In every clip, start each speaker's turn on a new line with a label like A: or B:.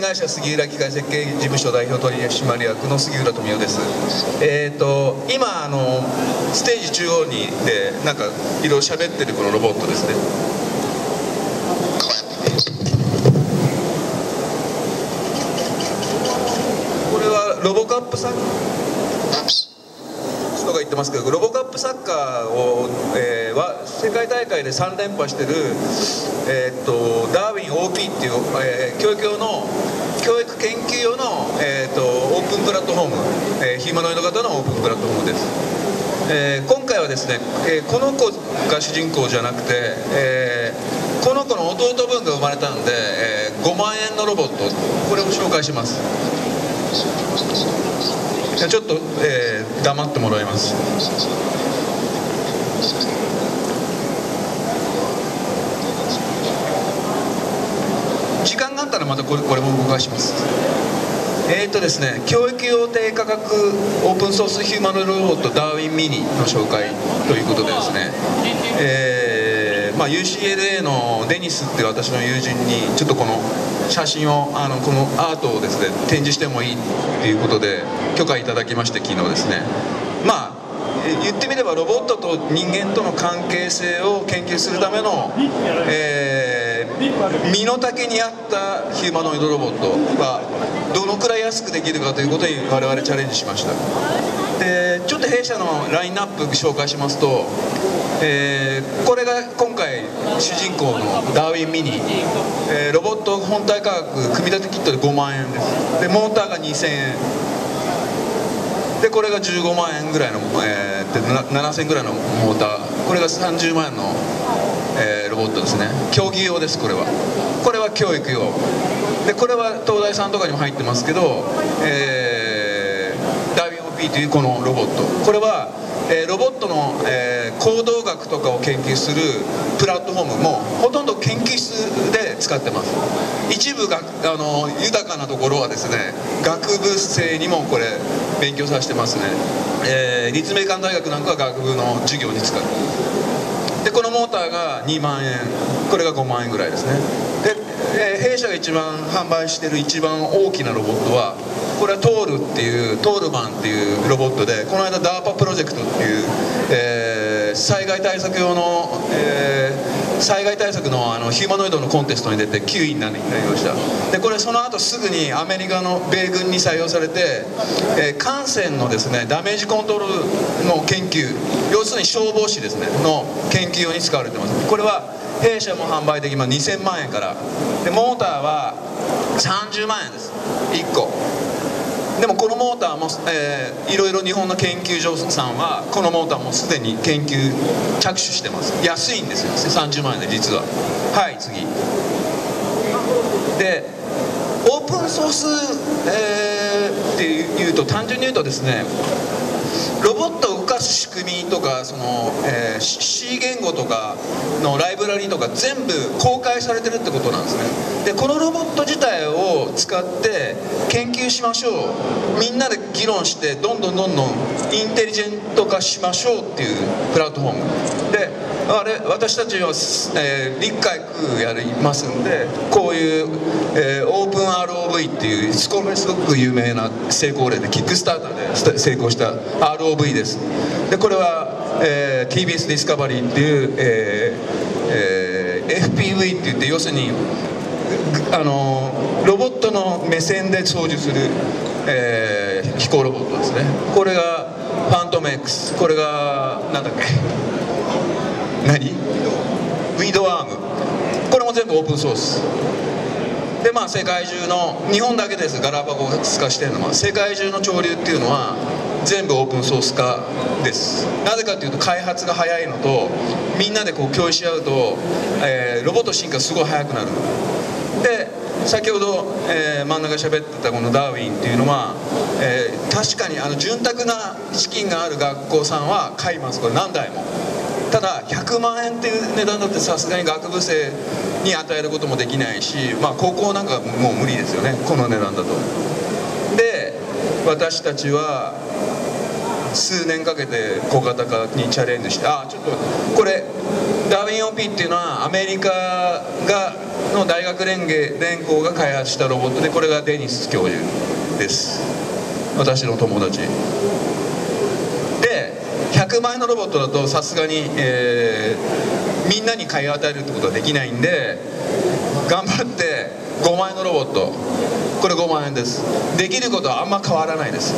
A: 会社杉浦機械設計事務所代表取締役の杉浦富夫です。今ステージ中央にでなんかいろいろ喋ってるこのロボットですね。これはロボカップサッカーとか言ってますけど、ロボカップサッカーを、は世界大会で3連覇してる、ダーウィン OP っていう、教育研究用の、オープンプラットフォーム、ヒューマノイド型のオープンプラットフォームです。今回はですね、この子が主人公じゃなくて、この子の弟分が生まれたんで、5万円のロボット、これを紹介します。ちょっと、黙ってもらいます。時間があったらまたこれも動かします。ですね、教育用低価格オープンソースヒューマノイドロボットダーウィンミニの紹介ということでですね、UCLA のデニスっていう私の友人にちょっとこの写真をこのアートをですね展示してもいいっていうことで許可いただきまして、昨日ですね、言ってみればロボットと人間との関係性を研究するための、身の丈に合ったヒューマノイドロボットがどのくらい安くできるかということに我々チャレンジしました。でちょっと弊社のラインナップ紹介しますと、これが今回主人公のダーウィンミニ、ロボット本体価格組み立てキットで5万円です。でモーターが2000円で、これが15万円ぐらいの、7000円ぐらいのモーター、これが30万円の、ロボットですね。競技用です。これは教育用で、これは東大さんとかにも入ってますけど、ダーウィン OP というこのロボット、これは、ロボットの、行動学とかを研究するプラットフォームもほとんど研究室で使ってます。一部が豊かなところはですね、学部生にもこれ勉強させてますね。立命館大学なんかは学部の授業に使う。でこのモーターが2万円、これが5万円ぐらいですね。で、弊社が一番販売している一番大きなロボットは、これはトールマンっていうロボットで、この間 DARPA プロジェクトっていう、災害対策用の、災害対策のヒューマノイドのコンテストに出て9位になりました。でこれその後すぐにアメリカの米軍に採用されて、艦船のですねダメージコントロールの研究、要するに消防士ですねの研究用に使われてます。これは弊社も販売で今2000万円から、でモーターは30万円です、1個。でもこのモーターも、いろいろ日本の研究所さんはこのモーターもすでに研究着手してます。安いんですよ、30万円で実は。はい、次でオープンソース、っていうと単純に言うとですね、ロボットを動かす仕組みとかC 言語とかのライブラリとか全部公開されてるってことなんですね。でこのロボット自体を使って研究しましょう、みんなで議論してどんどんインテリジェント化しましょうっていうプラットフォームで、私たちは、陸海空やりますんで、こういう、オープン ROV っていうすごく有名な成功例で、キックスターターで成功した ROV です。でこれは、TBS ディスカバリーっていう、FPV って言って、要するにロボットの目線で操縦する、飛行ロボットですね。これがファントム X、これがなんだっけ、ウィドアーム、これも全部オープンソースで、世界中の、日本だけですガラパゴス化してるのは、世界中の潮流っていうのは全部オープンソース化です。なぜかというと開発が早いのと、みんなでこう共有し合うと、ロボット進化すごい速くなる。で先ほど、真ん中で喋ってたこのダーウィンっていうのは、確かに潤沢な資金がある学校さんは買います、これ何台も。ただ100万円っていう値段だってさすがに学部生に与えることもできないし、高校なんかもう無理ですよね、この値段だと。で私たちは数年かけて小型化にチャレンジして、ちょっとこれダーウィン OP っていうのはアメリカがの大学連合が開発したロボットで、これがデニス教授です。私の友達で、100万円のロボットだとさすがに、みんなに買い与えるってことはできないんで、頑張って5万円のロボット、これ5万円です。できることはあんま変わらないです。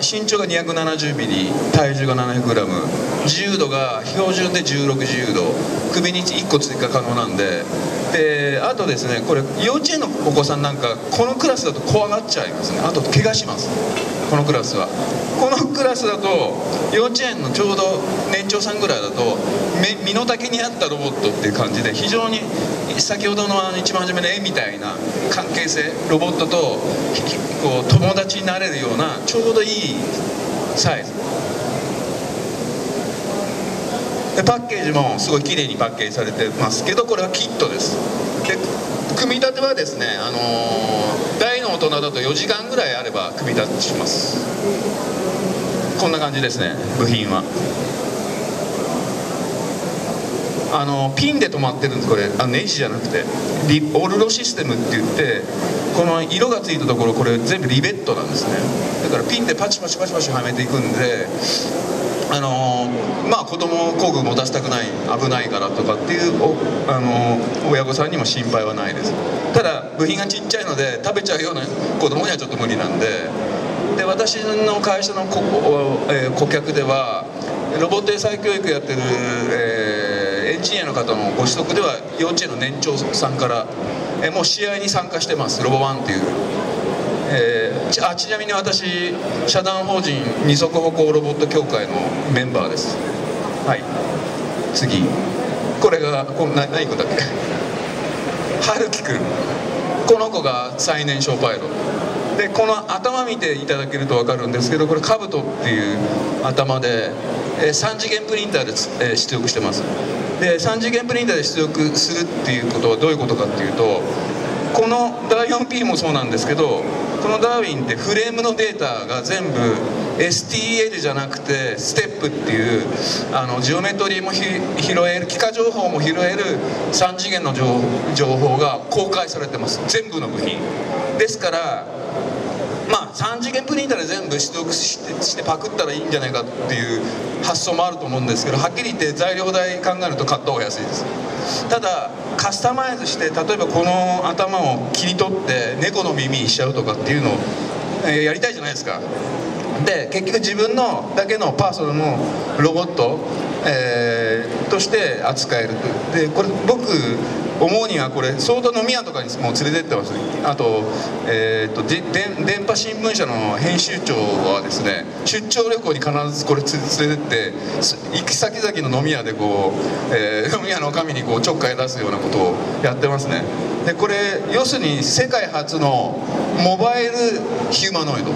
A: 身長が270ミリ、体重が700グラム、自由度が標準で16自由度、首に1個追加可能なんで、あとですね、これ幼稚園のお子さんなんかこのクラスだと怖がっちゃいますね。あと怪我します。このクラスは、このクラスだと幼稚園のちょうど年長さんぐらいだと身の丈に合ったロボットっていう感じで、非常に先ほどの一番初めの絵みたいな関係性、ロボットとこう友達になれるようなちょうどいいサイズで、パッケージもすごい綺麗にパッケージされてますけど、これはキットです。で組み立てはですね、大の大人だと4時間ぐらいあれば組み立てします。こんな感じですね。部品はピンで止まってるんです。これネジじゃなくてオルロシステムって言って、この色がついたところ、これ全部リベットなんですね。だからピンでパチパチパチパチはめていくんで、まあ子供工具持たせたくない、危ないからとかっていう親御さんにも心配はないです。ただ部品がちっちゃいので食べちゃうような子供にはちょっと無理なんで、私の会社の顧客ではロボット英才教育やってる、エンジニアの方のご子息では幼稚園の年長さんから、もう試合に参加してます。ロボワンっていう、ちなみに私社団法人二足歩行ロボット協会のメンバーです。はい、次これが何子だっけ、春樹くん。この子が最年少パイロットで、この頭見ていただけると分かるんですけど、これカブトっていう頭で、3次元プリンターで、出力してます。で3次元プリンターで出力するっていうことはどういうことかっていうと、このダー 4P もそうなんですけど、このダーウィンってフレームのデータが全部 STL じゃなくてステップっていうジオメトリーも拾える、幾何情報も拾える3次元の情報が公開されてます。全部の部品ですから、まあ3次元プリンターで全部出力してパクったらいいんじゃないかっていう発想もあると思うんですけど、はっきり言って材料代考えると買った方が安いです。ただカスタマイズして、例えばこの頭を切り取って猫の耳にしちゃうとかっていうのを、やりたいじゃないですか。で結局自分のだけのパーソナルのロボット、として扱える。でこれ僕思うには、これ相当飲み屋とかにもう連れてってます。あと、電波新聞社の編集長はですね、出張旅行に必ずこれ連れてって行き先々の飲み屋でこう、飲み屋の女将にこうちょっかい出すようなことをやってますね。でこれ要するに世界初のモバイルヒューマノイド、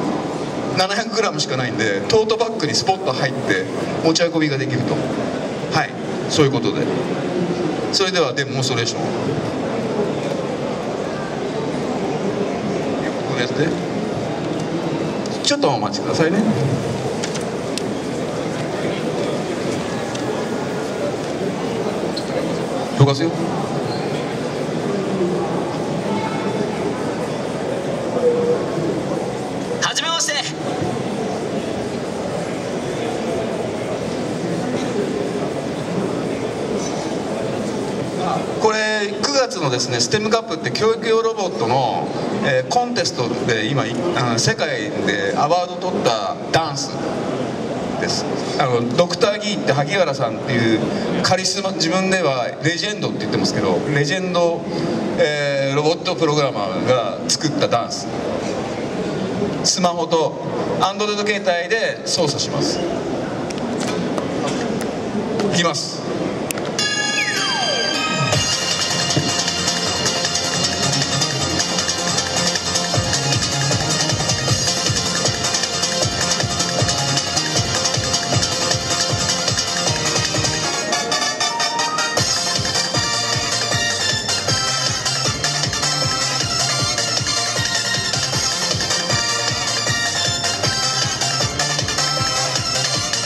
A: 700g しかないんで、トートバッグにスポッと入って持ち運びができると。はい、そういうことで、それではデモンストレーションこれやって、ちょっとお待ちくださいね。どかすよ。
B: はじめまして。
A: これ9月のですね、ステムカップって教育用ロボットの、コンテストで今世界でアワード取ったダンスです。ドクター・ギーって萩原さんっていうカリスマ、自分ではレジェンドって言ってますけど、レジェンド、ロボットプログラマーが作ったダンス、スマホとアンドロイド携帯で操作します。いきます。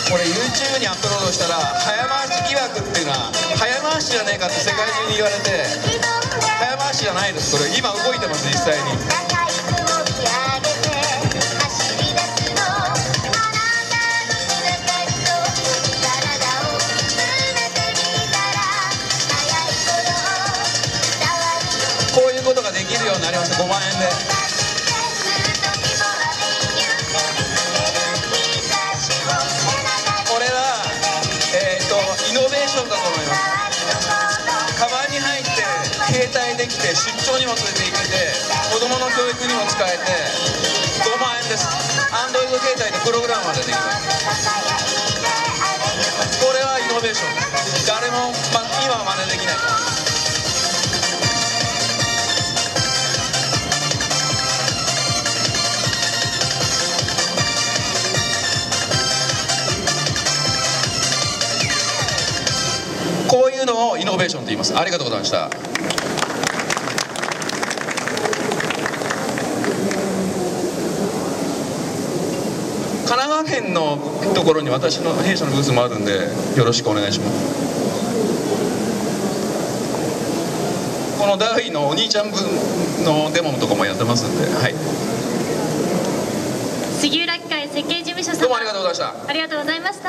A: これ YouTube YouTube にアップロードしたら早回し疑惑っていうのは早回しじゃねえかって世界中に言われて、早回しじゃないです。これ今動いてます、実際に。こういうことができるようになりました。5万円で。これはイノベーションだと思います。カバンに入って携帯できて出張にも連れて行けて子供の教育にも使えて5万円です。Android 携帯でプログラムまでできます。これはイノベーション。誰も、今は真似できないと思います。こういうのをイノベーションと言います。ありがとうございました。神奈川県のところに私の弊社のブースもあるんでよろしくお願いします。このダーウィンのお兄ちゃん分のデモのとこもやってますんで、はい。
B: 杉浦機械設計事務所様、
A: どうもありがとうございました。
B: ありがとうございました。